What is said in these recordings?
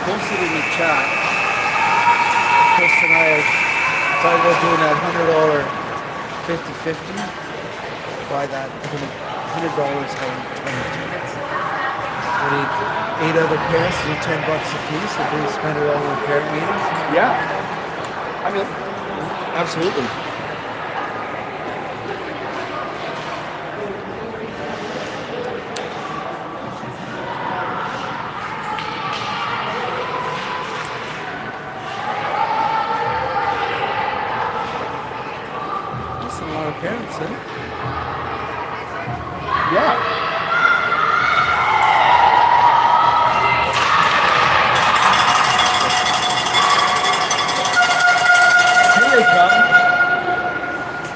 posted in the chat. Chris and I thought about doing that $100 50-50. Buy that $100 on tickets. We need 8 other pairs to do $10 a piece. If we spend it all on pair meetings. Yeah. I mean, absolutely. That's a lot of parents, eh? Yeah.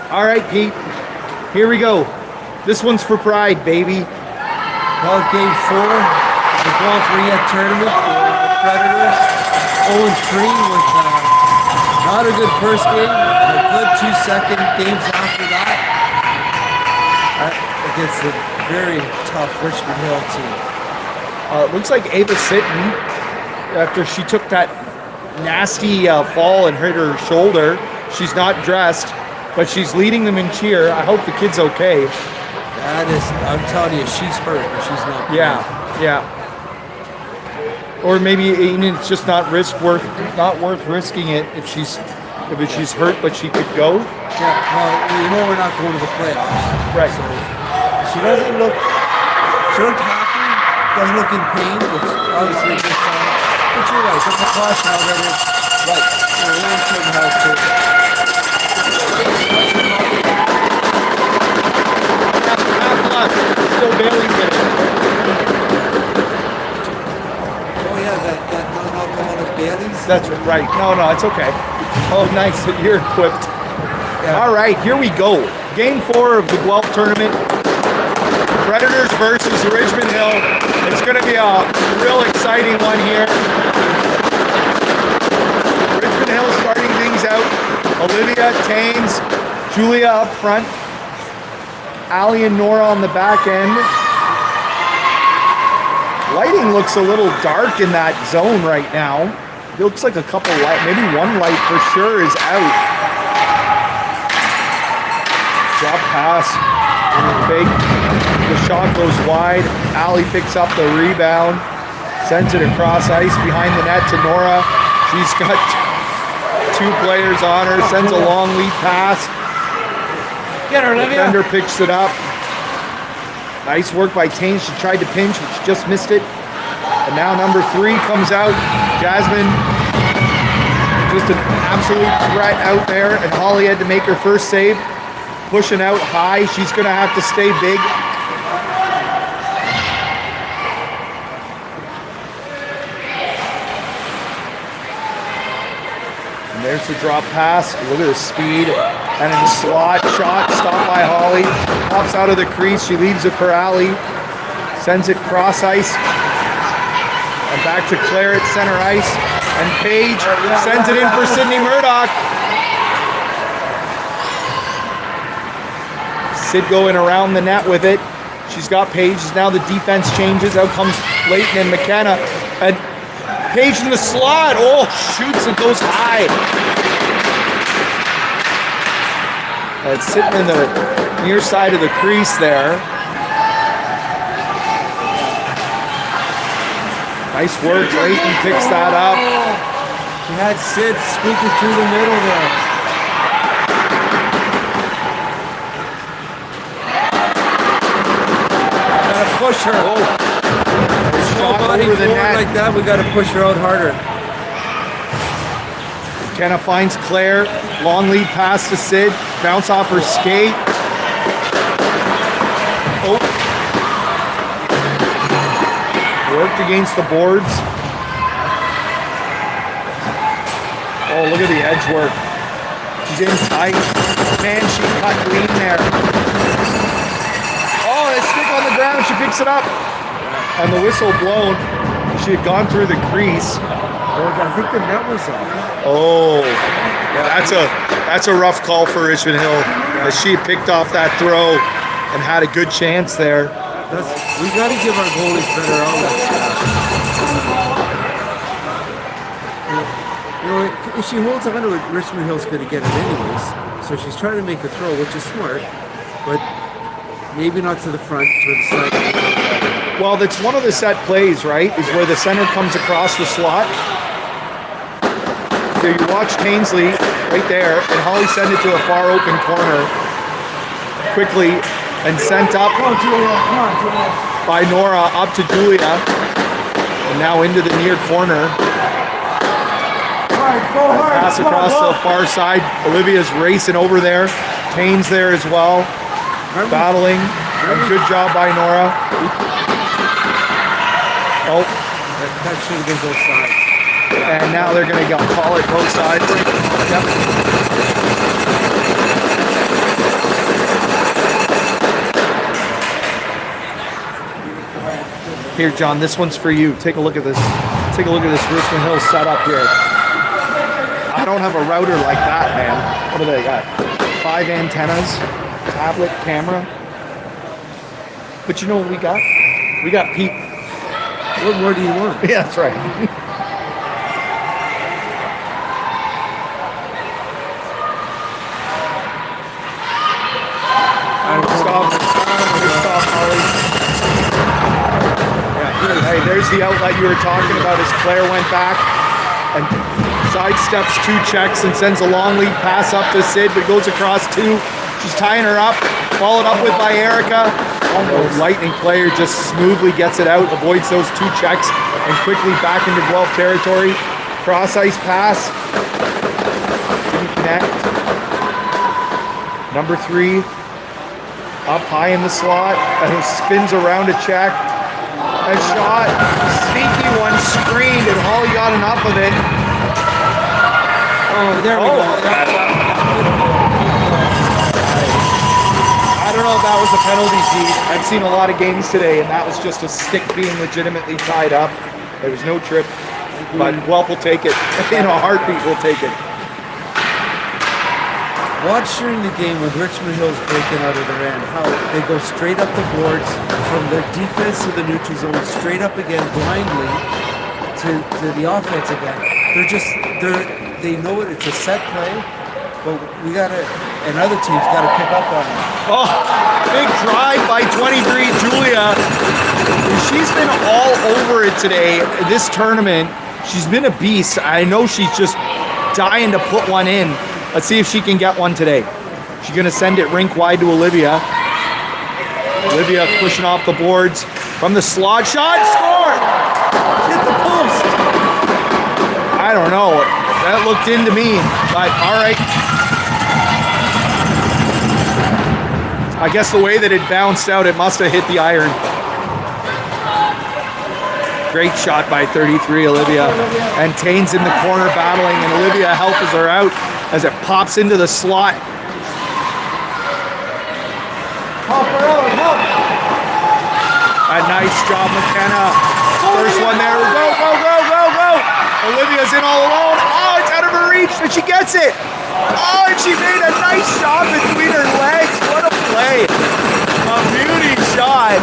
All right, Pete. Here we go. This one's for pride, baby. Well, game 4 of the Guelph tournament for the Predators. 0-3 with not a good first game, and a good 2 second games after that. Against a very tough Richmond Hill team. It looks like Ava Sitton, after she took that nasty fall and hurt her shoulder, she's not dressed, but she's leading them in cheer. I hope the kid's okay. That is, I'm telling you, she's hurt, but she's not. Yeah, yeah. Or maybe it's just not worth risking it if she's hurt, but she could go. Yeah, well, you know we're not going to the playoffs. Right. So she looked happy, doesn't look in pain, which obviously a good sign. But you're right, it's a caution already. Right. We're in certain health too. Still bailing with it. Oh yeah, that non-alcoholic Baileys. That's right. No, it's okay. Oh, nice that you're equipped. Yeah. All right, here we go. Game 4 of the Guelph tournament. Predators versus Richmond Hill. It's going to be a real exciting one here. Richmond Hill starting things out. Olivia, Taines, Julia up front. Ali and Nora on the back end. Lighting looks a little dark in that zone right now. It looks like a couple light, maybe one light for sure is out. Drop pass, fake. The shot goes wide. Ali picks up the rebound, sends it across ice behind the net to Nora. She's got 2 players on her, sends a long lead pass. Get her, Olivia. Defender picks it up. Nice work by Taines. She tried to pinch, but she just missed it. And now number 3 comes out. Jasmine, just an absolute threat out there. And Holly had to make her first save. Pushing out high. She's going to have to stay big. And there's the drop pass. Look at the speed. And in the slot, shot, stopped by Holly. Pops out of the crease. She leaves it for Ali. Sends it cross ice. And back to Claire at center ice. And Paige sends it in for Sydney Murdoch. Sid going around the net with it. She's got Paige. Now the defense changes. Out comes Leighton and McKenna. And Paige in the slot. Oh, shoots. It goes high. It's sitting in the near side of the crease there. Nice work. Leighton picks that up. She had Sid squeaking through the middle there. Gotta push her. Oh. Small body forward like that, we gotta push her out harder. McKenna finds Claire. Long lead pass to Sid. Bounce off her skate. Oh. Worked against the boards. Oh, look at the edge work. She's in tight. Man, she cut clean there. Oh, a stick on the ground. She picks it up. And the whistle blown. She had gone through the crease. I think the net was off. Oh, yeah, that's a rough call for Richmond Hill. As she picked off that throw and had a good chance there. We got to give our goalies better outlets. You know, if she holds on to it, Richmond Hill's going to get it anyways. So she's trying to make a throw, which is smart, but maybe not to the front, to the side. Well, that's one of the set plays, right? Is where the center comes across the slot. So you watch Tainsley right there, and Holly send it to a far open corner quickly and sent up by Nora up to Julia, and now into the near corner. Pass across the far side. Olivia's racing over there. Tain's there as well, battling. And good job by Nora. Oh, that should have been both sides. And now they're going to call it both sides. Yep. Here, John, this one's for you. Take a look at this. Take a look at this Richmond Hill setup here. I don't have a router like that, man. What do they got? 5 antennas, tablet, camera. But you know what we got? We got Pete. What more do you want? Yeah, that's right. Stop, Holly. Yeah. Hey, there's the outlet you were talking about as Claire went back and sidesteps 2 checks and sends a long lead pass up to Sid, but goes across 2. She's tying her up, followed up with by Erica. Lightning player just smoothly gets it out, avoids those 2 checks, and quickly back into Guelph territory. Cross ice pass. Didn't connect. Number 3 up high in the slot and spins around a check. A shot, sneaky one, screened, and Holly got enough of it. Oh, there we go. I don't know if that was a penalty, Pete. I've seen a lot of games today, and that was just a stick being legitimately tied up. There was no trip, but Guelph will take it. In a heartbeat, we'll take it. Watch during the game when Richmond Hill's breaking out of their end, how they go straight up the boards from the defense to the neutral zone, straight up again blindly to the offense again. They know it. It's a set play, but we gotta, and other teams gotta pick up on it. Oh, big drive by 23 Julia. She's been all over it today. This tournament, she's been a beast. I know she's just dying to put one in. Let's see if she can get one today. She's going to send it rink wide to Olivia. Olivia pushing off the boards from the slot shot. Score! Hit the post! I don't know. That looked into me, but all right. I guess the way that it bounced out, it must have hit the iron. Great shot by 33, Olivia. And Tain's in the corner battling, and Olivia helps her out as it pops into the slot. Help her out, help! A nice job, McKenna. First one there. Go, go, go, go, go! Olivia's in all alone. Oh, it's out of her reach, but she gets it. Oh, and she made a nice shot between her legs. What a play. A beauty shot.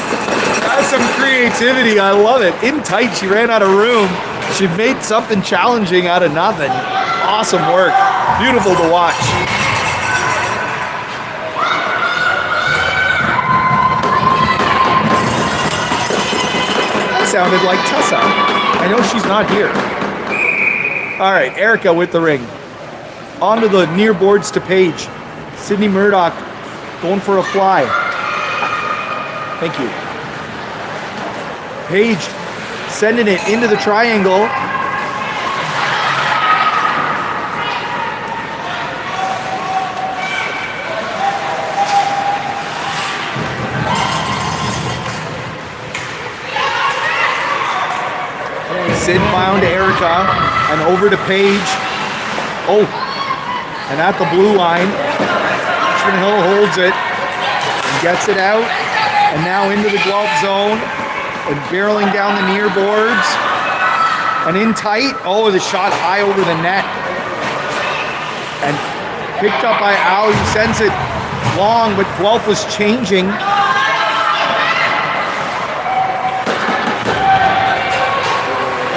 That's some creativity. I love it. In tight, she ran out of room. She made something challenging out of nothing. Awesome work. Beautiful to watch. That sounded like Tessa. I know she's not here. All right, Erica with the ring. Onto the near boards to Paige. Sydney Murdoch going for a fly. Thank you. Paige sending it into the triangle. Sid found Erica and over to Paige. Oh, and at the blue line, Richmond Hill holds it and gets it out. And now into the Guelph zone and barreling down the near boards. And in tight, oh, the shot high over the net. And picked up by Al, he sends it long, but Guelph was changing.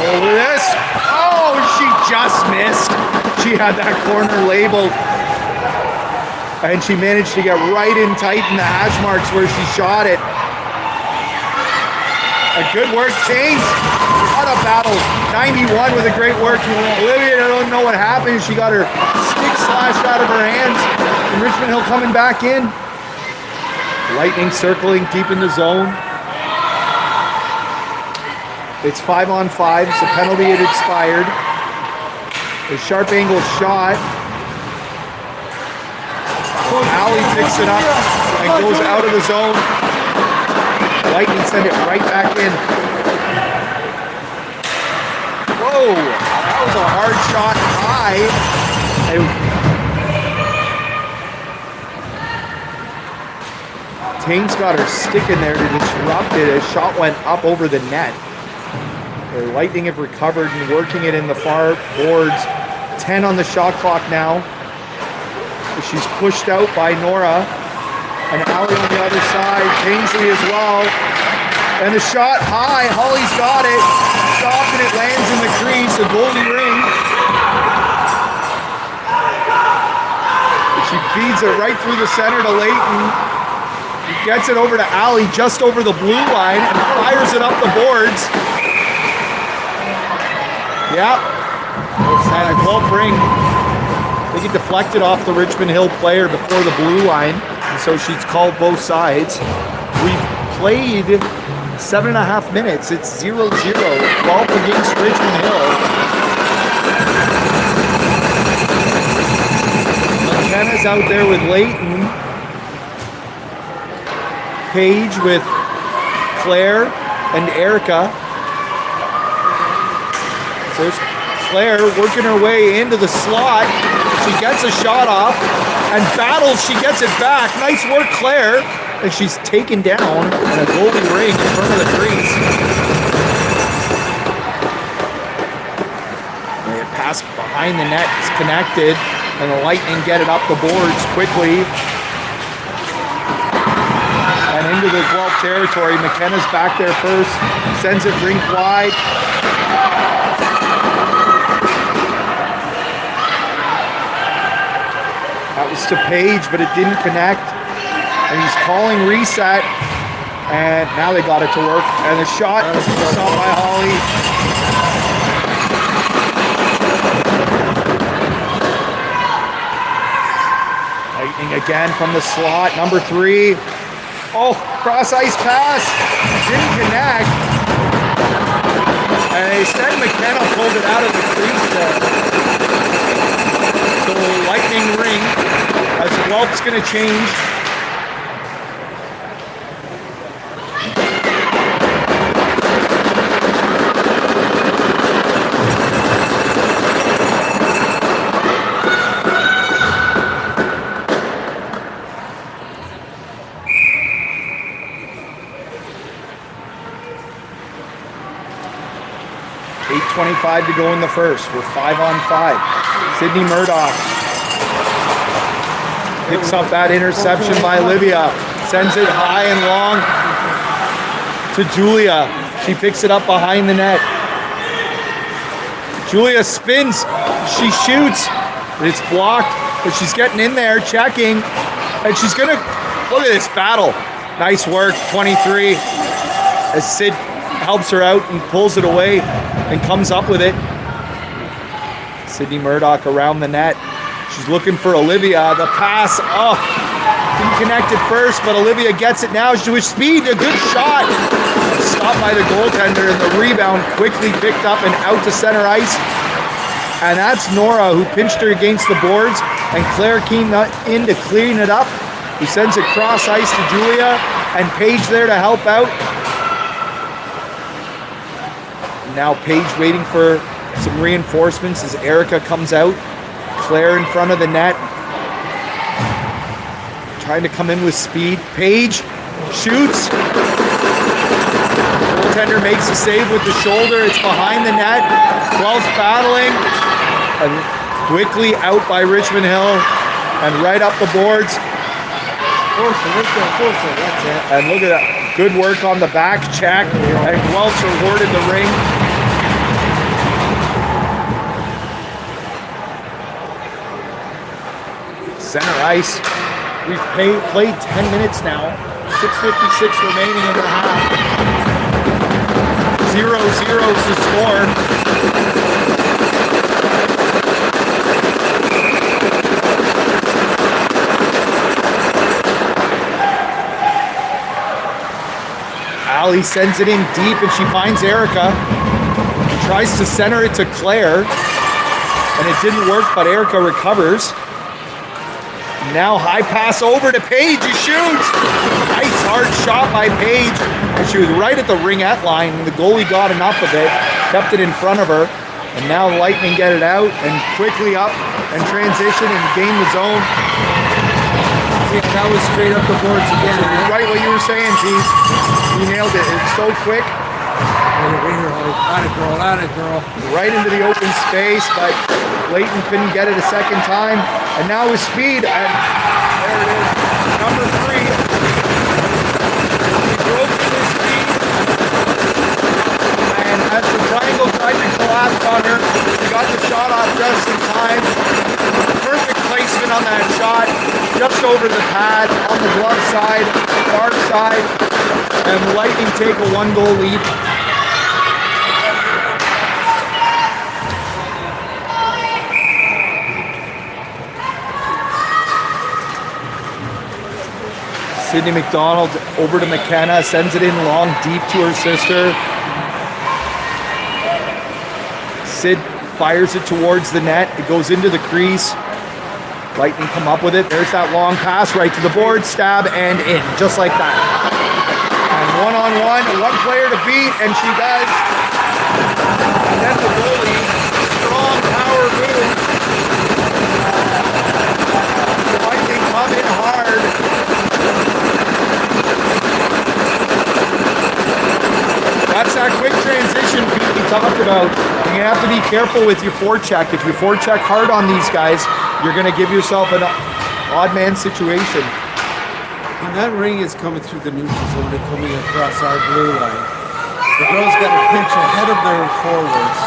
Over this. Oh, she just missed. She had that corner labeled. And she managed to get right in tight in the hash marks where she shot it. A good work, James. What a battle. 91 with a great work. Olivia, I don't know what happened. She got her stick slashed out of her hands. And Richmond Hill coming back in. Lightning circling deep in the zone. It's 5-on-5. It's a penalty. It expired. A sharp angle shot. Alley picks it up and goes out of the zone. Lightning send it right back in. Whoa, that was a hard shot high. Tane's got her stick in there to disrupt it. A shot went up over the net. The Lightning have recovered and working it in the far boards. 10 on the shot clock now. She's pushed out by Nora. And Allie on the other side. Ainsley as well. And the shot high. Holly's got it. Stopped and it lands in the crease. A goalie ring. She feeds it right through the center to Leighton. Gets it over to Allie just over the blue line and fires it up the boards. Yep. And a Guelph ring. I think it deflected off the Richmond Hill player before the blue line. And so she's called both sides. We've played 7.5 minutes. It's 0-0. Guelph against Richmond Hill. McKenna's out there with Leighton. Paige with Claire and Erica. There's Claire working her way into the slot. She gets a shot off and battles. She gets it back. Nice work, Claire. And she's taken down in a goalie ring in front of the crease. They pass behind the net. It's connected. And the Lightning get it up the boards quickly. And into the Guelph territory. McKenna's back there first. Sends it rink wide. That was to Paige, but it didn't connect. And he's calling reset. And now they got it to work. And the shot stopped by Holly. Lightning again from the slot. Number 3. Oh, cross ice pass. Didn't connect. And instead McKenna pulled it out of the crease there. So Lightning ring as Guelph's going to change. .25 to go in the first. We're 5-on-5. Sydney Murdoch picks up that interception by Olivia. Sends it high and long to Julia. She picks it up behind the net. Julia spins. She shoots. It's blocked, but she's getting in there, checking. And she's going to... Look at this battle. Nice work, 23. As Sid helps her out and pulls it away and comes up with it. Sydney Murdoch around the net. She's looking for Olivia. The pass, didn't connect it first, but Olivia gets it now. She's with speed, a good shot. Stopped by the goaltender, and the rebound quickly picked up and out to center ice. And that's Nora, who pinched her against the boards, and Claire came in to clean it up, who sends it cross ice to Julia, and Paige there to help out. Now Paige waiting for some reinforcements as Erica comes out. Claire in front of the net. Trying to come in with speed. Paige shoots. Goaltender makes a save with the shoulder. It's behind the net. Guelph's battling. And quickly out by Richmond Hill. And right up the boards. That's it. And look at that. Good work on the back check. And Guelph's rewarded the ring. Center ice. We've played 10 minutes now. 6:56 remaining in the half. 0-0 is the score. Allie sends it in deep and she finds Erica. Tries to center it to Claire. And it didn't work, but Erica recovers. Now high pass over to Paige, who shoots. Nice hard shot by Paige. And she was right at the ringette line. The goalie got enough of it, kept it in front of her. And now Lightning get it out and quickly up and transition and gain the zone. Yeah, that was straight up the boards again. Right what you were saying, Keith. You nailed it. It's so quick. Atta girl. Right into the open space, but Leighton couldn't get it a second time. And now with speed, and there it is, number 3. He broke his speed. And as the triangle tried to collapse on her, she got the shot off just in time. Perfect placement on that shot, just over the pad, on the glove side, far side. And Lightning take a 1-goal lead. Sydney McDonald over to McKenna, sends it in long, deep to her sister. Sid fires it towards the net. It goes into the crease. Lightning come up with it. There's that long pass right to the board, stab, and in, just like that. And one-on-one, one player to beat, and she does. And then the goalie, strong power move. Lightning come in hard. That's that quick transition Pete we talked about. You have to be careful with your forecheck. If you forecheck hard on these guys, you're going to give yourself an odd man situation. When that ring is coming through the neutral zone and coming across our blue line, the girls got to pinch ahead of their forwards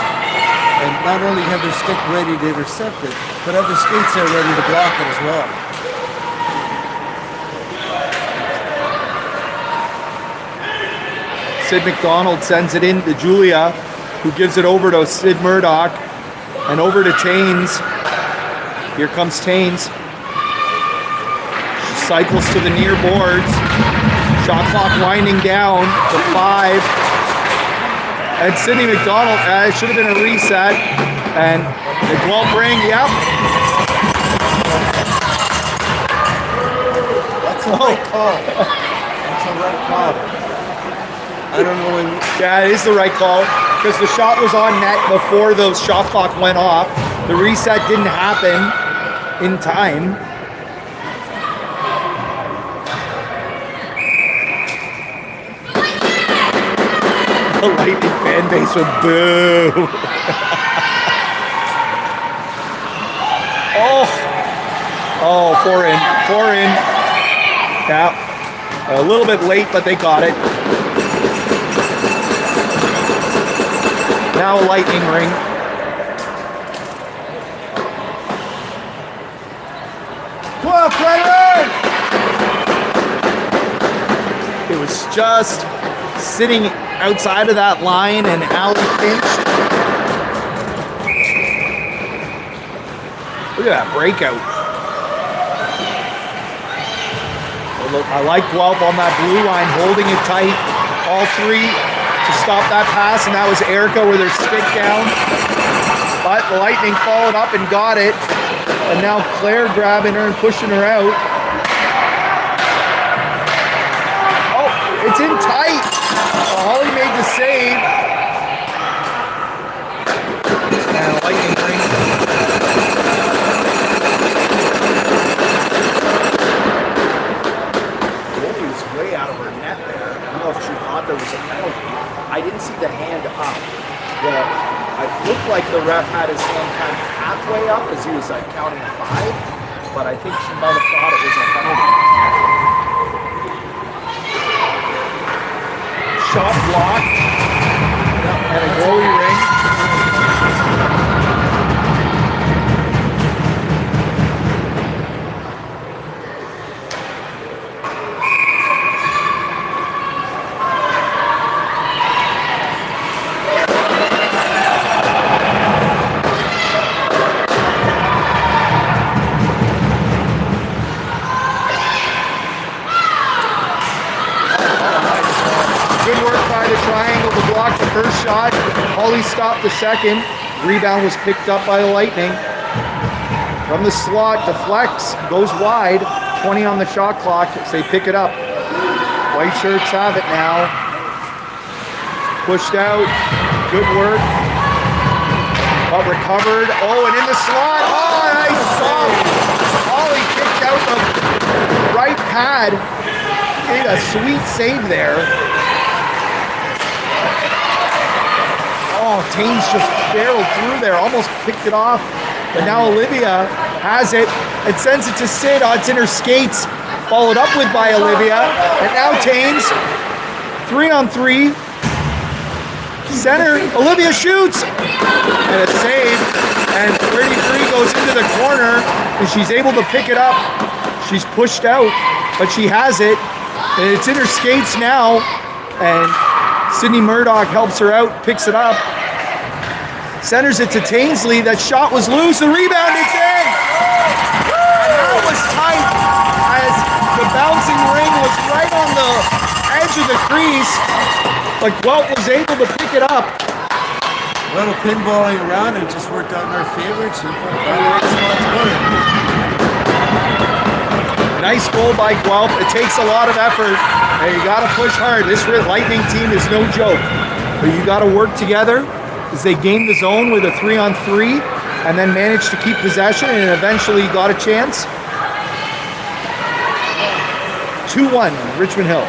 and not only have their stick ready to intercept it, but have their skates there ready to block it as well. Sid McDonald sends it in to Julia, who gives it over to Sid Murdoch and over to Taines. Here comes Taines. She cycles to the near boards. Shot clock winding down to 5. And Sydney McDonald, it should have been a reset. And the Guelph ring, yep. That's a right call. That's a right call. I don't know when... Yeah, it is the right call because the shot was on net before the shot clock went off. The reset didn't happen in time. The Lightning fan base would boo. Oh, 4 in. Yeah, a little bit late, but they got it. Now a Lightning ring. Come on, players! It was just sitting outside of that line and Allie pinched. Look at that breakout. I like Guelph on that blue line, holding it tight. All 3 to stop that pass, and that was Erica with her stick down. But the Lightning followed up and got it. And now Claire grabbing her and pushing her out. Oh, it's in tight. Holly made the save. And a Lightning ring. Goalie was way out of her net there. I don't know if she thought there was a penalty. I didn't see the hand up. It looked like the ref had his hand kind of halfway up as he was like counting 5, but I think she might have thought it was a penalty. Shot blocked, and a goalie ring. inside a triangle to block the first shot. Holly stopped the second. Rebound was picked up by the Lightning. From the slot, deflects, goes wide. 20 on the shot clock as they pick it up. White shirts have it now. Pushed out. Good work. But recovered. Oh, and in the slot. Oh, nice soft. Holly kicked out the right pad. Made a sweet save there. Oh, Taines just barreled through there. Almost picked it off. But now Olivia has it and sends it to Sid. Oh, it's in her skates. Followed up with by Olivia. And now Taines. 3-on-3. Center. Olivia shoots. And a save. And 33 goes into the corner. And she's able to pick it up. She's pushed out. But she has it. And it's in her skates now. And Sydney Murdoch helps her out. Picks it up. Centers it to Tainsley. That shot was loose. The rebound is in. And that was tight as the bouncing ring was right on the edge of the crease. But Guelph was able to pick it up. A little pinballing around and just worked out in our favor. She found the right spot to put it. Nice goal by Guelph. It takes a lot of effort. And you got to push hard. This Lightning team is no joke. But you got to work together as they gained the zone with a 3-on-3 and then managed to keep possession and eventually got a chance. 2-1, Richmond Hill.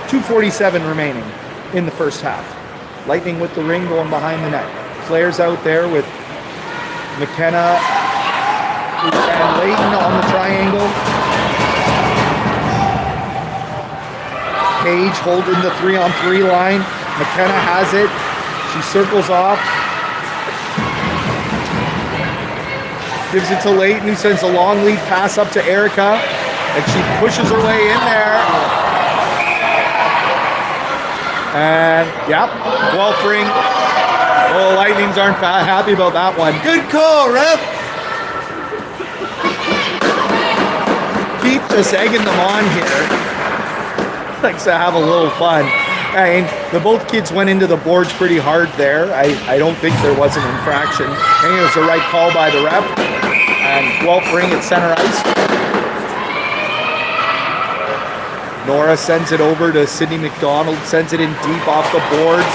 2:47 remaining in the first half. Lightning with the ring going behind the net. Claire's out there with McKenna and Layton on the triangle. Page holding the 3-on-3 line. McKenna has it. She circles off. Gives it to Layton, who sends a long lead pass up to Erica. And she pushes her way in there. And, yep, Guelph ring. Oh, Lightnings aren't happy about that one. Good call, ref. Keep just egging them on here. Likes to have a little fun. I mean, both kids went into the boards pretty hard there. I don't think there was an infraction. I think it was the right call by the ref. And Guelph ring at center ice. Nora sends it over to Sydney McDonald, sends it in deep off the boards.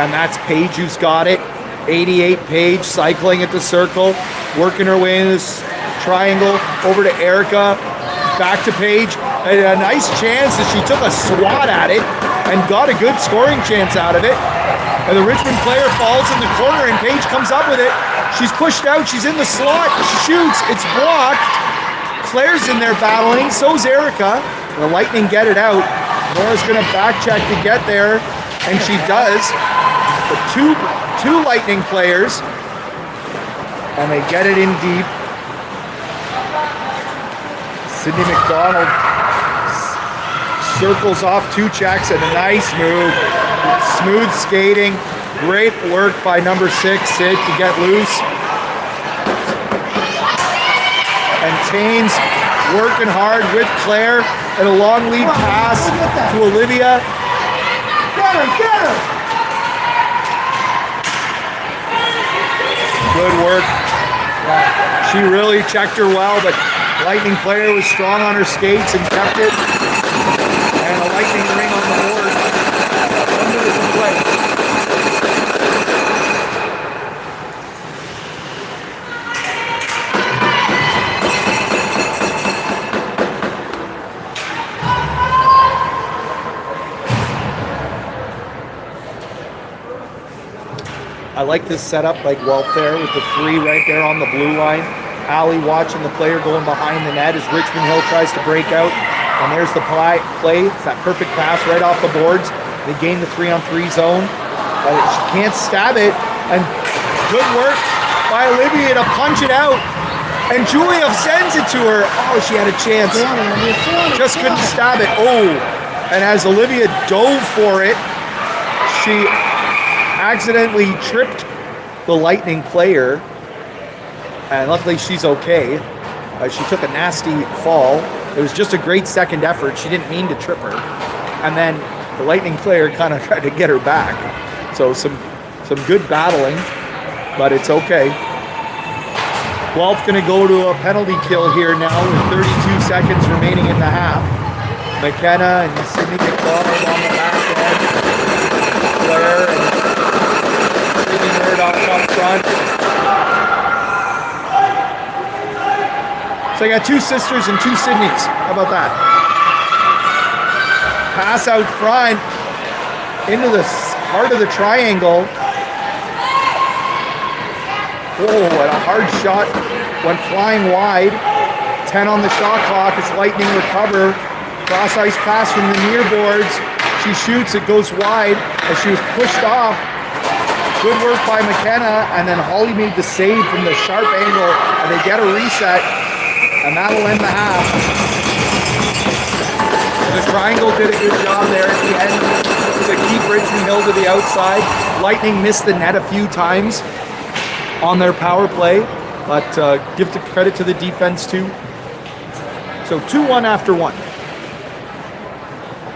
And that's Paige who's got it. 88 Paige cycling at the circle, working her way in this triangle over to Erica. Back to Paige. And a nice chance as she took a swat at it and got a good scoring chance out of it. And the Richmond player falls in the corner and Paige comes up with it. She's pushed out, she's in the slot, she shoots, it's blocked. Claire's in there battling, so's Erica. The Lightning get it out. Nora's gonna back check to get there, and she does. But two Lightning players, and they get it in deep. Sydney McDonald circles off 2 checks and a nice move. Smooth skating. Great work by number 6, Sid, to get loose. And Taines working hard with Claire and a long lead pass to Olivia. Get her! Good work. She really checked her well, but Lightning player was strong on her skates and kept it. And a Lightning ring on the board. Under the play. I like this setup by Guelph there with the 3 right there on the blue line. Allie watching the player going behind the net as Richmond Hill tries to break out. And there's the play. It's that perfect pass right off the boards. They gain the 3-on-3 zone. But she can't stab it. And good work by Olivia to punch it out. And Julia sends it to her. Oh, she had a chance. Just couldn't stab it. Oh. And as Olivia dove for it, she accidentally tripped the Lightning player, and luckily she's okay. She took a nasty fall. It was just a great second effort. She didn't mean to trip her. and then the Lightning player kind of tried to get her back. So some good battling, but it's okay. Guelph going to go to a penalty kill here now with 32 seconds remaining in the half. McKenna and Sydney McDonald on the back end. Blair and Sydney Murdoch up front. So I got 2 sisters and 2 Sydneys. How about that? Pass out front into the heart of the triangle. Oh, and a hard shot went flying wide. 10 on the shot clock as Lightning recover. Cross ice pass from the near boards. She shoots, it goes wide as she was pushed off. Good work by McKenna, and then Holly made the save from the sharp angle, and they get a reset, and that'll end the half. The triangle did a good job there at the end to keep Richmond Hill to the outside. Lightning missed the net a few times on their power play, but give the credit to the defense too. So 2-1 after 1.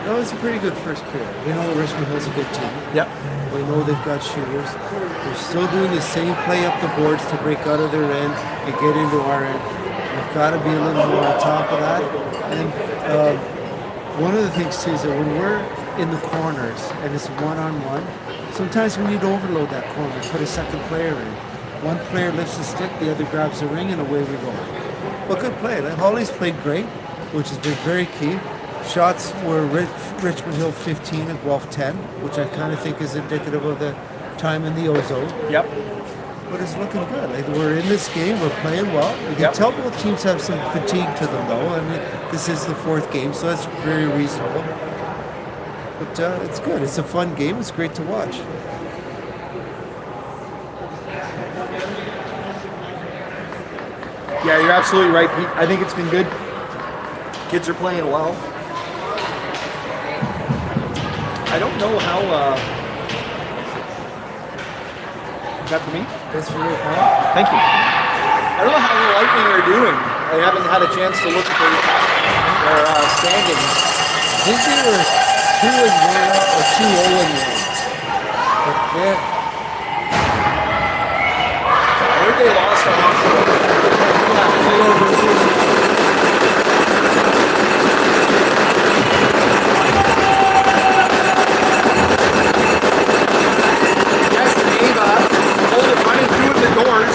That was a pretty good first period. We know Richmond Hill's a good team. Yep. We know they've got shooters. They're still doing the same play up the boards to break out of their end and get into our end. We've got to be a little more on top of that. And one of the things too is that when we're in the corners and it's one-on-one, sometimes we need to overload that corner, put a second player in. One player lifts the stick, the other grabs the ring, and away we go. But good play. Like, Holly's played great, which has been very key. Shots were Richmond Hill 15 and Guelph 10, which I kind of think is indicative of the time in the ozone. Yep. But it's looking good. Like, we're in this game, we're playing well. You can tell both teams have some fatigue to them, though. I mean, this is the 4th game, so that's very reasonable. But it's good. It's a fun game. It's great to watch. Yeah, you're absolutely right, Pete. I think it's been good. Kids are playing well. I don't know how. Is that for me? That's for you, Paul. Thank you. I don't know how the Lightning are doing. I haven't had a chance to look at their standings. Disney were 2-1 or 2-0-1. But I heard they lost a hospital.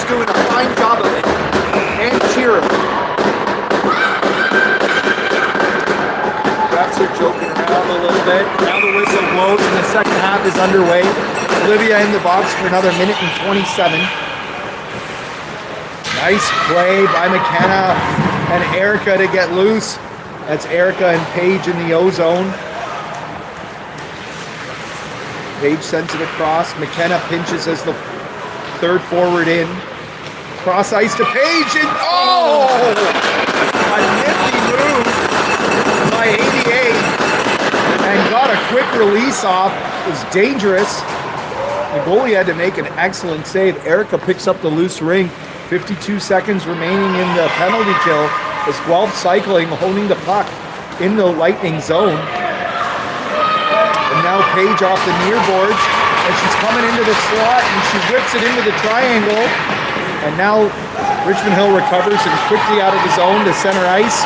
Doing a fine job of it. And cheer him. Refs are joking around a little bit. Now the whistle blows and the second half is underway. Olivia in the box for another minute and 27. Nice play by McKenna and Erica to get loose. That's Erica and Paige in the O-zone. Paige sends it across. McKenna pinches as the 3rd forward in. Cross ice to Paige and a nifty move by 88 and got a quick release off. It was dangerous. The goalie had to make an excellent save. Erica picks up the loose ring. 52 seconds remaining in the penalty kill as Guelph cycling, holding the puck in the Lightning zone. And now Paige off the near boards, and she's coming into the slot and she whips it into the triangle. And now Richmond Hill recovers and quickly out of the zone to center ice.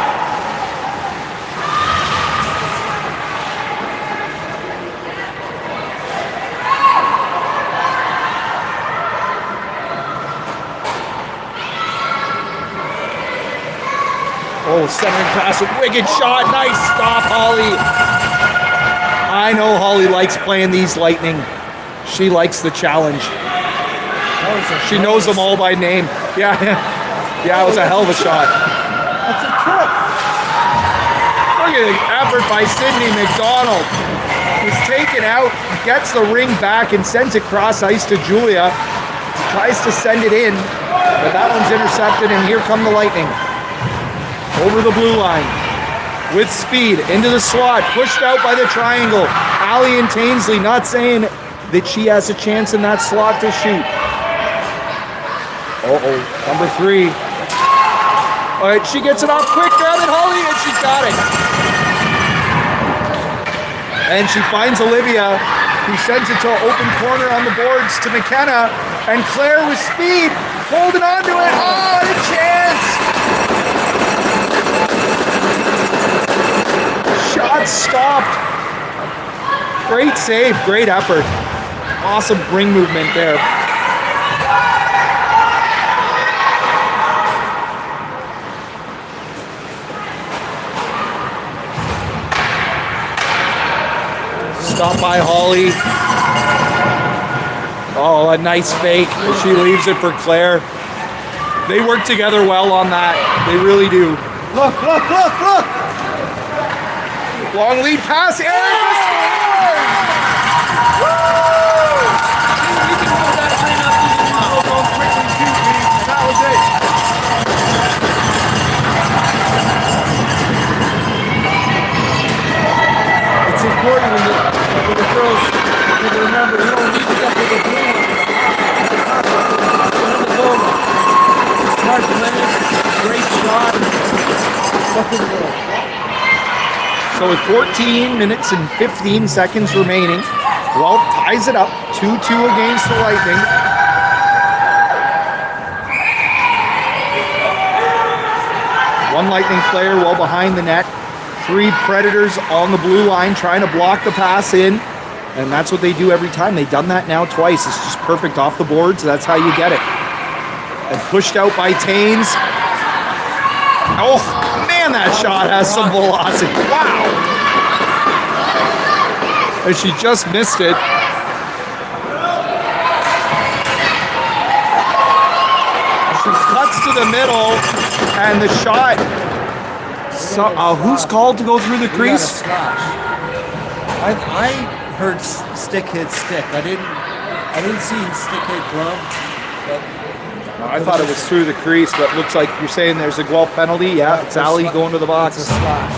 Oh, centering pass, a wicked shot. Nice stop, Holly. I know Holly likes playing these Lightning. She likes the challenge. She knows them all by name. Yeah, it was a hell of a shot. That's a trip. Look at the effort by Sydney McDonald. He's taken out, gets the ring back and sends it cross ice to Julia. Tries to send it in, but that one's intercepted, and here come the Lightning. Over the blue line. With speed, into the slot, pushed out by the triangle. Allie and Tainsley not saying that she has a chance in that slot to shoot. Number 3. All right, she gets it off quick now that Holly, and she's got it. And she finds Olivia, who sends it to an open corner on the boards to McKenna. And Claire with speed, holding on to it. Oh, and a chance! Shot stopped. Great save, great effort. Awesome ring movement there. Stop by Holly. Oh, a nice fake. She leaves it for Claire. They work together well on that. They really do. Look, look, look, look! Long lead pass. Erica scores! Woo! We can hold that line up to the middle, go quickly too, and that was it. It's important when the girls, to remember, you don't need to get to the blue one. Smart finish, great shot, stuff in the middle. So with 14 minutes and 15 seconds remaining, Guelph ties it up 2-2 against the Lightning. One Lightning player well behind the net. 3 Predators on the blue line trying to block the pass in. And that's what they do every time. They've done that now twice. It's just perfect off the boards. That's how you get it. And pushed out by Taines. Oh, man, that shot has some velocity. Wow. And she just missed it. She cuts to the middle, and the shot. So, who's called to go through the crease? I heard stick hit stick. I didn't see stick hit glove. But I thought it was through the crease, but it looks like you're saying there's a Guelph penalty. Yeah, it's Ali going to the box. It's a slash.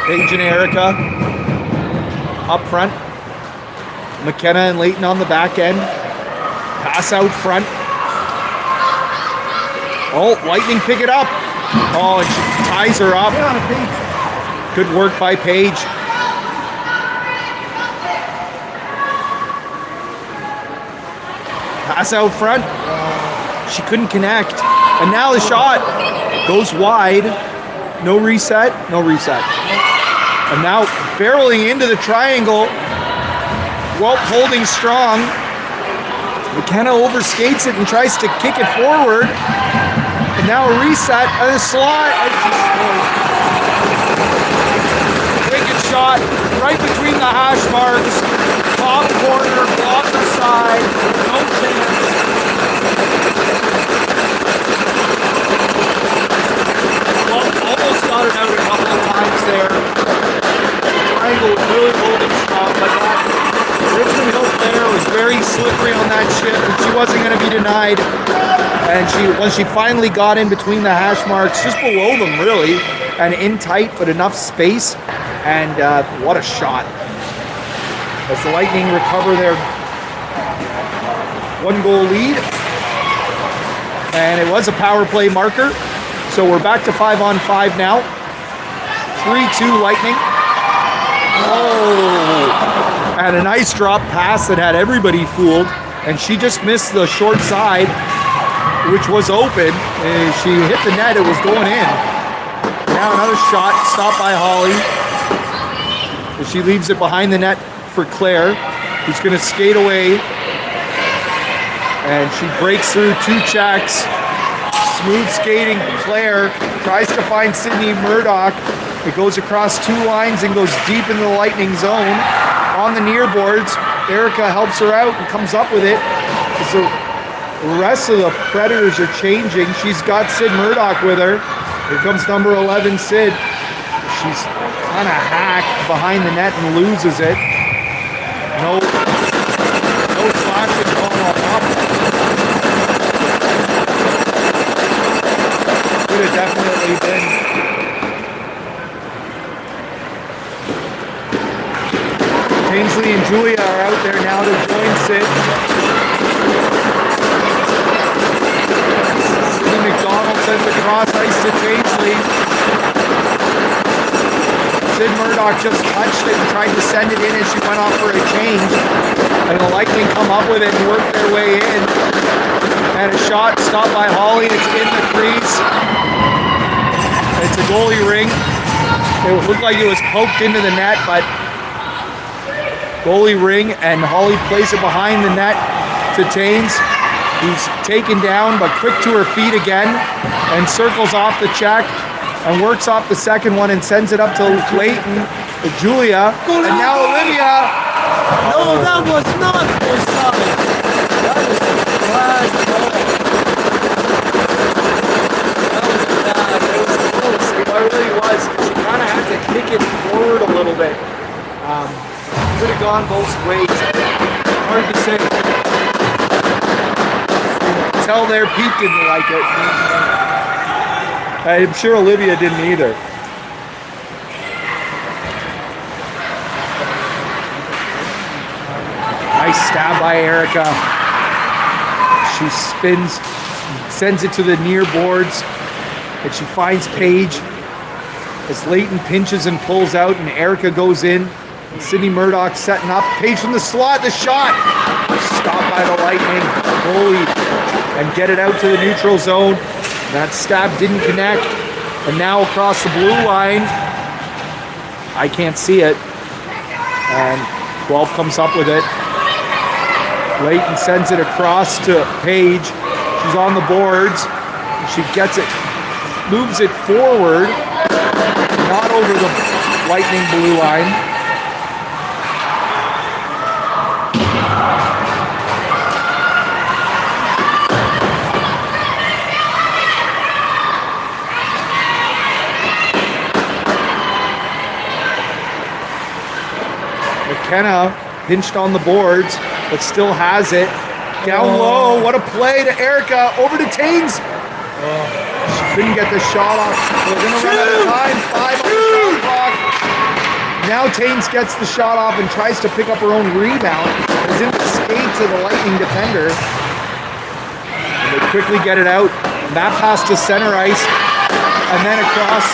Paige and Erica up front. McKenna and Leighton on the back end. Pass out front. Oh, Lightning pick it up. Oh, and she ties her up. Good work by Paige. Pass out front. She couldn't connect. And now the shot goes wide. No reset. No reset. And now barreling into the triangle. Guelph holding strong. McKenna overskates it and tries to kick it forward. And now a reset and a slot. Wicked shot right between the hash marks. Top corner, blocker side. No chance. Well, almost got it out a couple of times there. The triangle was really holding strong, but that Richmond Hill player was very slippery on that shift, and she wasn't going to be denied. And when she finally got in between the hash marks, just below them really, and in tight, but enough space, and what a shot. As the Lightning recover their 1-goal lead. And it was a power play marker. So we're back to 5-on-5 now. 3-2 Lightning. Oh, and a nice drop pass that had everybody fooled. And she just missed the short side, which was open. And she hit the net, it was going in. Now another shot, stopped by Holly. And she leaves it behind the net for Claire, who's going to skate away. And she breaks through 2 checks. Smooth skating. Claire tries to find Sydney Murdoch. It goes across 2 lines and goes deep into the Lightning zone. On the near boards, Erica helps her out and comes up with it. So the rest of the Predators are changing. She's got Sid Murdoch with her. Here comes number 11, Sid. She's kind of hacked behind the net and loses it. No slashing going up. Could have definitely been. Ainsley and Julia are out there now to join Sid. cross ice to Tainsley. Sid Murdoch just touched it and tried to send it in as she went off for a change. And the Lightning come up with it and work their way in. And a shot stopped by Holly. It's in the crease. It's a goalie ring. It looked like it was poked into the net, but goalie ring, and Holly plays it behind the net to Taines, who's taken down but quick to her feet again and circles off the check and works off the second one and sends it up to Leighton, to Julia, and now Olivia. No, that was not offside. That was a bad goal. That was bad. It was close. It really was. She kind of had to kick it forward a little bit. Could have gone both ways. Hard to say. Tell there Pete didn't like it. I'm sure Olivia didn't either. Nice stab by Erica. She spins, sends it to the near boards, and she finds Paige as Leighton pinches and pulls out, and Erica goes in. Sydney Murdoch setting up. Paige from the slot, the shot. Stopped by the Lightning. Goalie. And get it out to the neutral zone. That stab didn't connect. And now across the blue line. I can't see it. And Guelph comes up with it. Leighton sends it across to Paige. She's on the boards. She gets it, moves it forward. Not over the Lightning blue line. McKenna pinched on the boards, but still has it. Down low, what a play to Erica, over to Taines. She couldn't get the shot off. We're gonna run out of time, 5 on the shot clock. Now Taines gets the shot off and tries to pick up her own rebound. It's in the skates of the Lightning defender. And they quickly get it out. That pass to center ice, and then across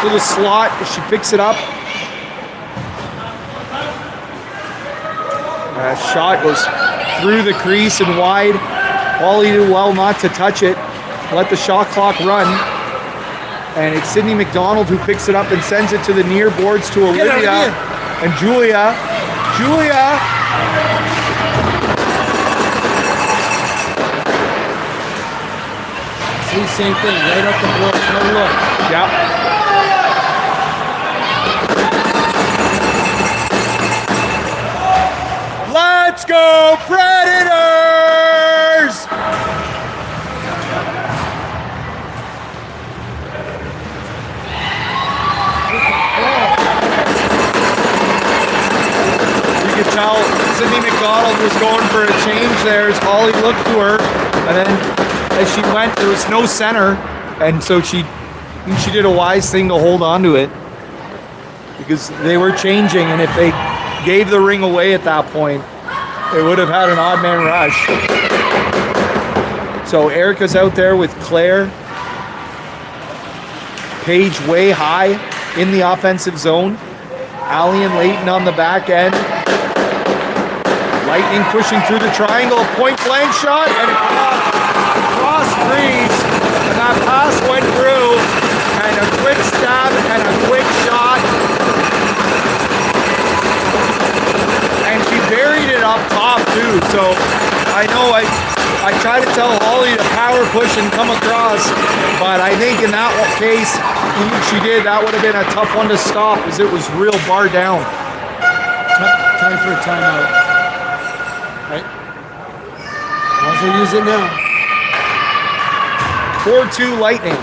to the slot. She picks it up. Shot goes through the crease and wide. Wally did well not to touch it. Let the shot clock run. And it's Sydney McDonald who picks it up and sends it to the near boards to Olivia and Julia. Julia. See, same thing, right up the boards, no look. Yep. Let's go Predators! You could tell Sydney McDonald was going for a change there as Holly looked to her, and then as she went, there was no center, and so she did a wise thing to hold on to it because they were changing, and if they gave the ring away at that point, they would have had an odd man rush. So Erica's out there with Claire. Paige way high in the offensive zone. Allie and Leighton on the back end. Lightning pushing through the triangle. Point blank shot and across crease. And that pass went through. And a quick stab and a quick shot. And she buried it up top too, so I know I try to tell Holly to power push and come across, but I think in that case, when she did, that would have been a tough one to stop as it was real bar down. Time for a timeout. Right? Also use it now. 4-2 Lightning.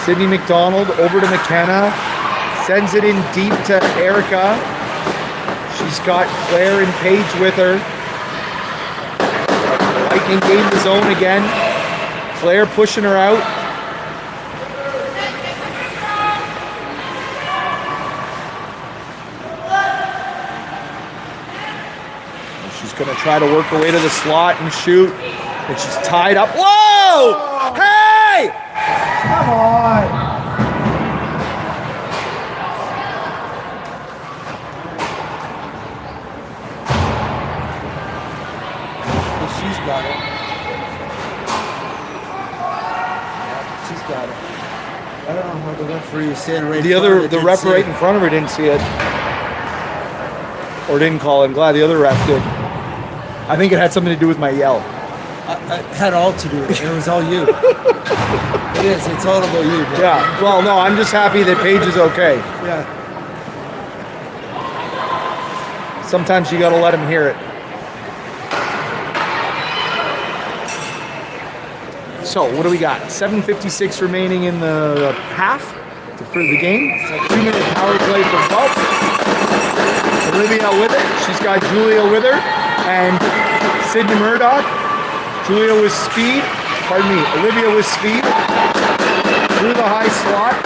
Sydney McDonald over to McKenna. Sends it in deep to Erica. She's got Claire and Paige with her. Lightning gained the zone again. Claire pushing her out. She's going to try to work her way to the slot and shoot. And she's tied up. Whoa! Hey! Come on. She's got it. Yeah, she's got it. I don't know how the referee is saying right. The ref right in front of her didn't see it. Or didn't call it. I'm glad the other ref did. I think it had something to do with my yell. It had all to do with it. It was all you. It is. It's all about you, bro. Yeah. Well, no, I'm just happy that Paige is okay. Yeah. Sometimes you got to let him hear it. So, what do we got? 7:56 remaining in the half for the game. It's a 2-minute power play for Guelph. Olivia with it. She's got Julia with her. And Sydney Murdoch. Julia with speed. Pardon me. Olivia with speed. Through the high slot.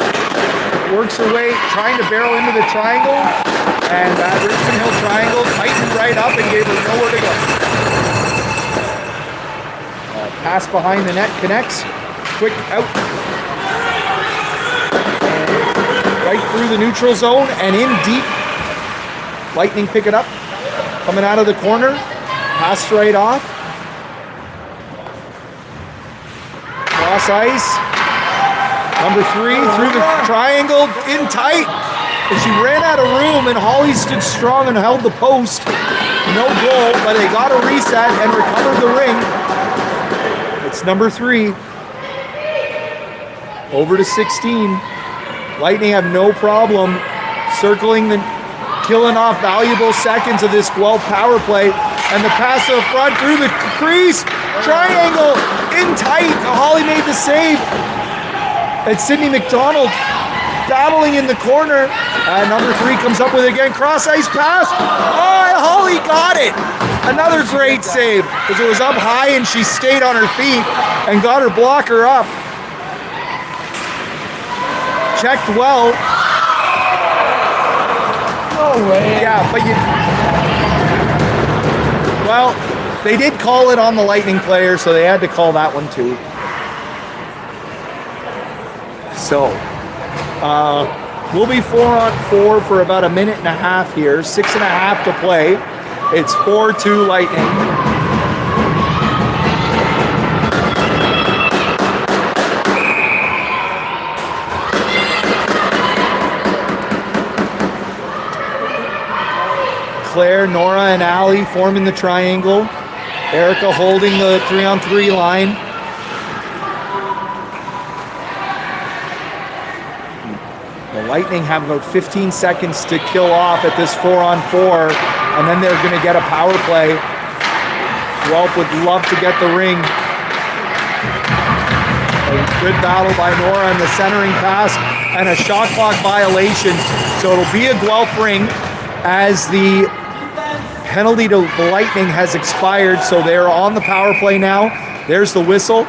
Works her way, trying to barrel into the triangle. And that Richmond Hill triangle tightened right up and gave her nowhere to go. Pass behind the net connects. Quick out. Right through the neutral zone and in deep. Lightning pick it up. Coming out of the corner. Pass right off. Cross ice. Number 3 through the triangle. In tight. And she ran out of room and Holly stood strong and held the post. No goal, but they got a reset and recovered the ring. It's number 3. Over to 16. Lightning have no problem circling killing off valuable seconds of this Guelph power play. And the pass to the front through the crease. Triangle in tight. Holly made the save. And Sydney McDonald battling in the corner. Number 3 comes up with it again. Cross ice pass. Oh, Holly got it. Another great save because it was up high and she stayed on her feet and got her blocker up. Checked well. No way. Yeah, but well, they did call it on the Lightning player, so they had to call that one too. So, we'll be 4-on-4 for about a minute and a half here. 6.5 to play. It's 4-2 Lightning. Claire, Nora, and Allie forming the triangle. Erica holding the 3-on-3 line. The Lightning have about 15 seconds to kill off at this 4-on-4, and then they're going to get a power play. Guelph would love to get the ring. A good battle by Nora in the centering pass, and a shot clock violation. So it'll be a Guelph ring as the penalty to the Lightning has expired. So they're on the power play now. There's the whistle.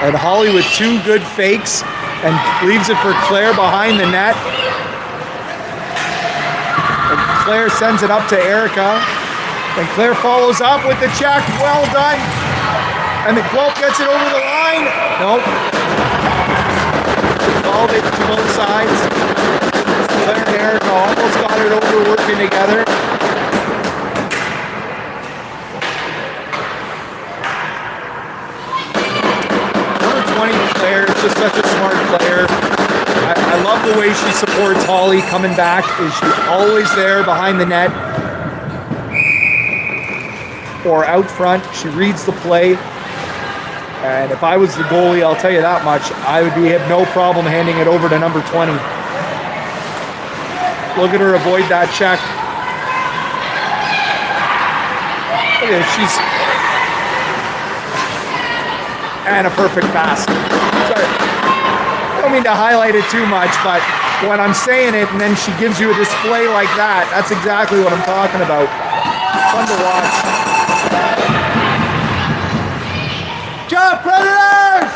And Holly with 2 good fakes and leaves it for Claire behind the net. And Claire sends it up to Erica. And Claire follows up with the check. Well done. And the Guelph gets it over the line. Nope. Called it to both sides. Claire and Erica almost got it over working together. Number 20, Claire, is just such a smart player. I love the way she supports Holly coming back. Is she always there behind the net or out front? She reads the play. And if I was the goalie, I'll tell you that much, I would have no problem handing it over to number 20. Look at her avoid that check. Look at it, and a perfect pass. Sorry. I don't mean to highlight it too much, but when I'm saying it and then she gives you a display like that, that's exactly what I'm talking about. Fun to watch. Jump, Predators!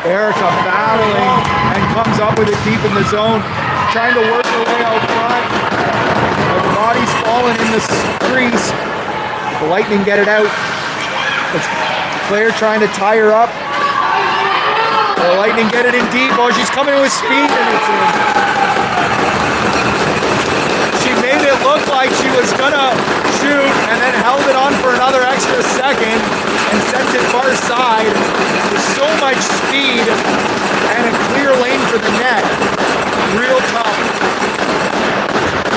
Erica battling and comes up with it deep in the zone, trying to work her way out front. Her body's falling in the crease. The Lightning get it out. It's Claire trying to tie her up. The Lightning get it in deep. Oh, she's coming with speed and it's in. She made it look like she was gonna shoot and then held it on for another extra second and sent it far side with so much speed and a clear lane for the net. Real tough.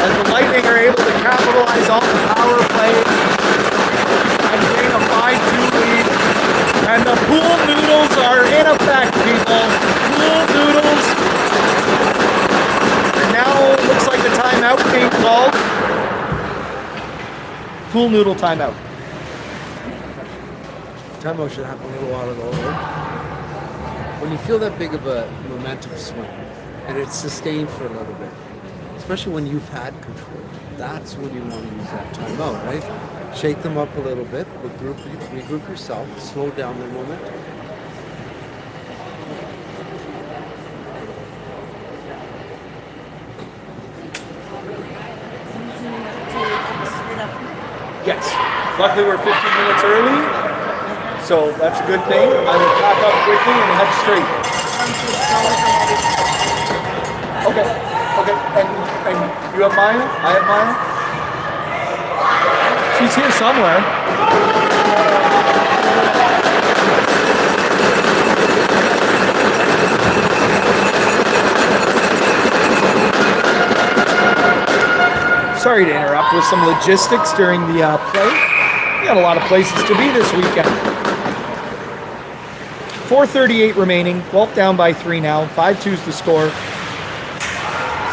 And the Lightning are able to capitalize on the power play and gain a 5-2 lead. And the pool noodles are in effect, people. Pool noodles. And now it looks like the timeout being called. Pool noodle timeout. Timeout should happen a little while ago. Right? When you feel that big of a momentum swing and it's sustained for a little bit, especially when you've had control, that's when you want to use that timeout, right? Shake them up a little bit, regroup yourself, slow down their momentum. Yes. Luckily we're 15 minutes early, so that's a good thing. I will pack up quickly and head straight. Okay. And you have Maya? I have Maya? She's here somewhere. Sorry to interrupt with some logistics during the play. We got a lot of places to be this weekend. 4:38 remaining. Guelph down by 3 now. 5-2's the score.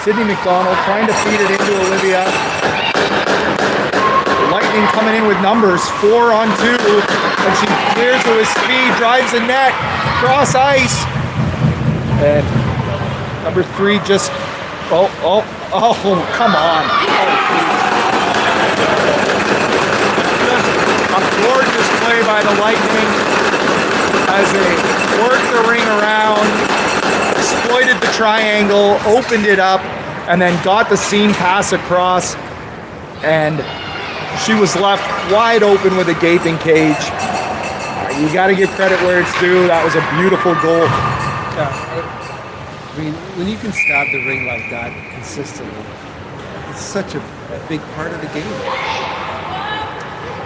Sydney McDonald trying to feed it into Olivia. The Lightning coming in with numbers. 4 on 2. And she clears with speed, drives the net, cross ice. And number 3 just... Oh, come on. A gorgeous play by the Lightning as they worked the ring around, exploited the triangle, opened it up, and then got the seam pass across, and she was left wide open with a gaping cage. You got to give credit where it's due. That was a beautiful goal. I mean, when you can stab the ring like that consistently, it's such a big part of the game.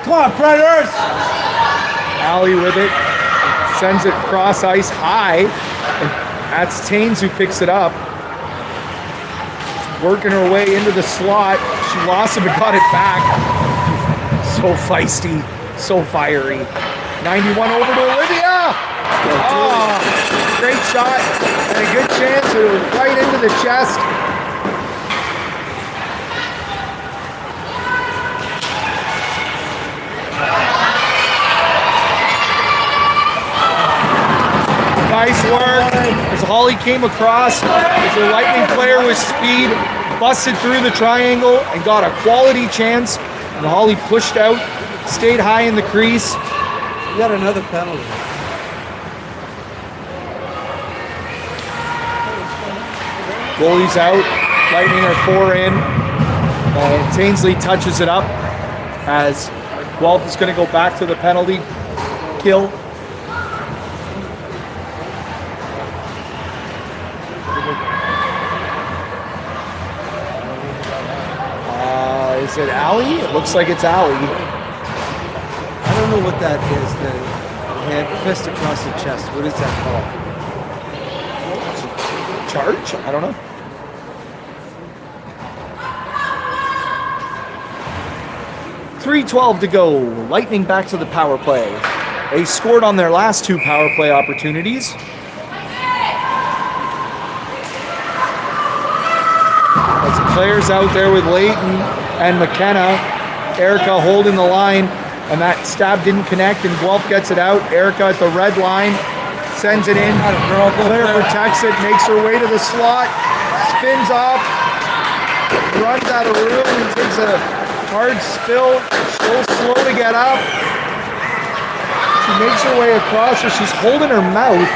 Come on, Predators! Alley with it. Sends it cross ice high. And that's Taines who picks it up. Working her way into the slot. She lost it but got it back. So feisty. So fiery. 91 over to Olivia! Oh, great shot. And a good chance. It was right into the chest. Nice work as Holly came across. As the Lightning player with speed, busted through the triangle and got a quality chance. And Holly pushed out, stayed high in the crease. We got another penalty. Goalie's out. Lightning are 4 in. Tainsley touches it up as Guelph is going to go back to the penalty kill. Is it Alley? It looks like it's Alley. I don't know what that is. The hand fist across the chest. What is that called? Charge? I don't know. .312 to go. Lightning back to the power play. They scored on their last 2 power play opportunities. As Claire's out there with Leighton and McKenna. Erica holding the line, and that stab didn't connect, and Guelph gets it out. Erica at the red line, sends it in. Claire protects it, makes her way to the slot, spins off, runs out of room, and takes a hard spill. So slow to get up. She makes her way across, so she's holding her mouth.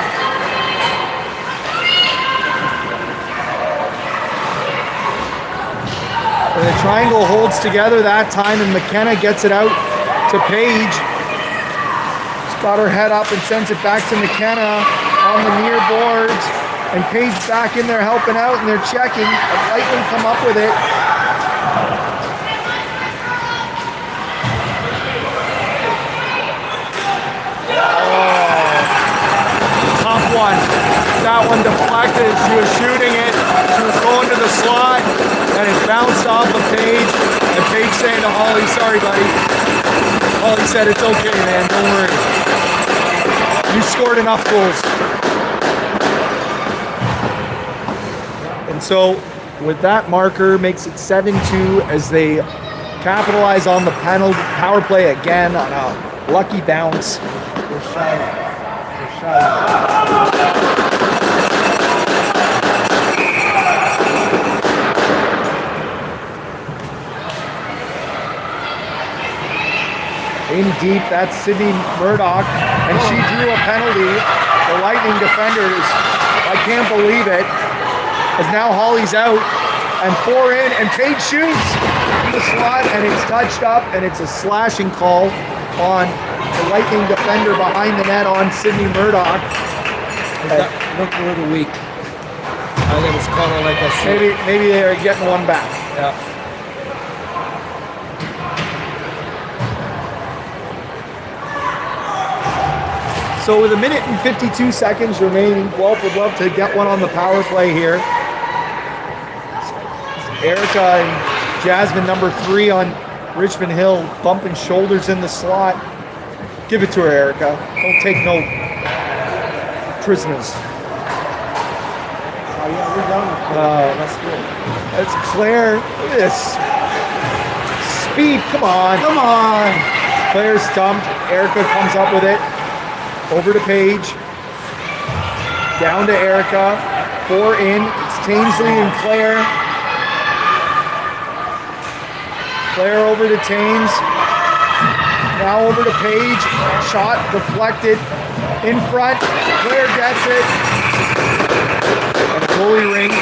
And the triangle holds together that time, and McKenna gets it out to Paige. She's got her head up and sends it back to McKenna on the near boards. And Paige back in there helping out, and they're checking. And Lightning come up with it. Tough one. That one deflected. She was shooting it. She was going to the slot, and it bounced off of Paige. And Paige saying to Holly, "Sorry, buddy." Holly said, "It's okay, man. Don't worry. You scored enough goals." And so, with that marker, makes it 7-2 as they capitalize on the penalty power play again on a lucky bounce. We're shy. We're shy. In deep, that's Sydney Murdoch, and she drew a penalty. The Lightning defender is, I can't believe it, as now Holly's out, and 4 in, and Paige shoots in the slot, and it's touched up, and it's a slashing call on the Lightning defender behind the net on Sydney Murdoch. That looked a little weak. I think it's kind of like a Maybe they're getting one back. Yeah. So with 1 minute and 52 seconds remaining, Guelph would love to get one on the power play here. Erica and Jasmine, number 3 on Richmond Hill, bumping shoulders in the slot. Give it to her, Erica. Don't take no prisoners. Oh yeah, we're done. That's good. That's Claire. Look at this. Speed, come on. Come on. Claire's stumped. Erica comes up with it. Over to Paige. Down to Erica. 4 in. It's Tainsley and Claire. Claire over to Tains. Now over to Paige. Shot deflected. In front. Claire gets it. And a goalie ring.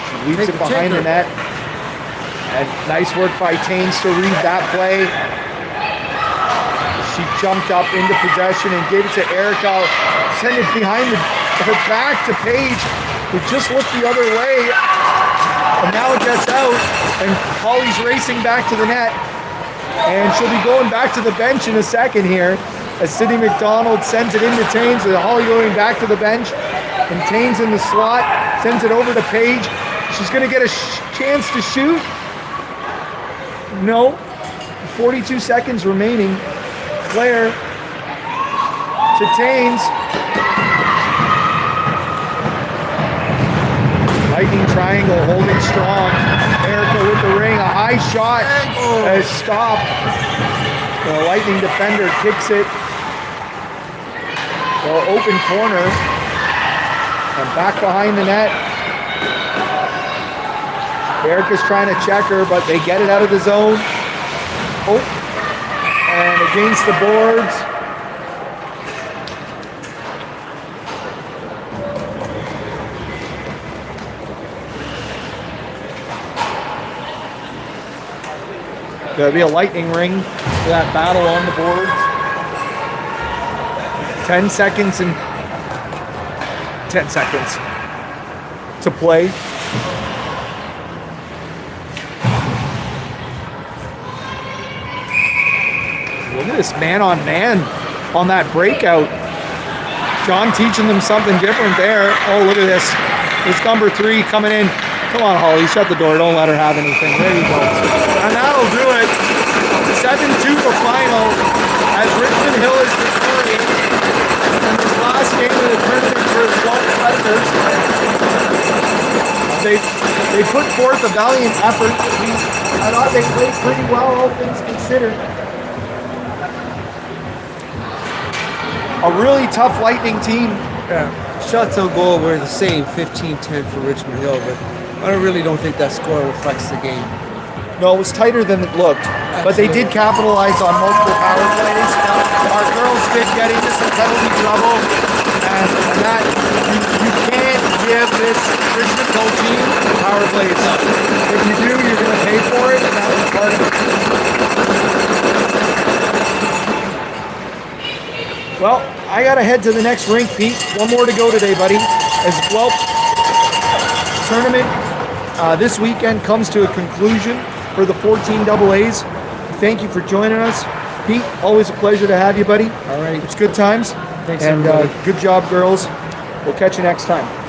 She leaves it behind the net. And nice work by Tains to read that play. She jumped up into possession and gave it to Erica. Sent it behind her back to Paige, who just looked the other way. And now it gets out, and Holly's racing back to the net. And she'll be going back to the bench in a second here, as Sydney McDonald sends it into Tains, with Holly going back to the bench. And Tains in the slot, sends it over to Paige. She's going to get a chance to shoot. No. 42 seconds remaining. Claire to Tains. Lightning triangle holding strong. Erica with the ring. A high shot has stopped. The Lightning defender kicks it. The open corner. And back behind the net. Erica's trying to check her, but they get it out of the zone. Oh. And against the boards. There'll be a lightning ring for that battle on the boards. 10 seconds and 10 seconds to play. Look at this man-on-man on that breakout. John teaching them something different there. Oh, look at this. This number 3 coming in. Come on, Holly, shut the door. Don't let her have anything. There you go. And that'll do it. 7-2 the final as Richmond Hill is victorious in this last game of the tournament for the Guelph Predators. They put forth a valiant effort. I thought they played pretty well, all things considered. A really tough Lightning team. Yeah. Shots on goal were the same, 15-10 for Richmond Hill, but I really don't think that score reflects the game. No, it was tighter than it looked, but they did capitalize on multiple power plays. Our girls did get into some penalty trouble, and that you can't give this Richmond Hill team power plays. If you do, you're going to pay for it. Well, I got to head to the next rink, Pete. One more to go today, buddy. As Guelph tournament this weekend comes to a conclusion for the 14AAs. Thank you for joining us. Pete, always a pleasure to have you, buddy. All right. It's good times. Thanks, and everybody. good job, girls. We'll catch you next time.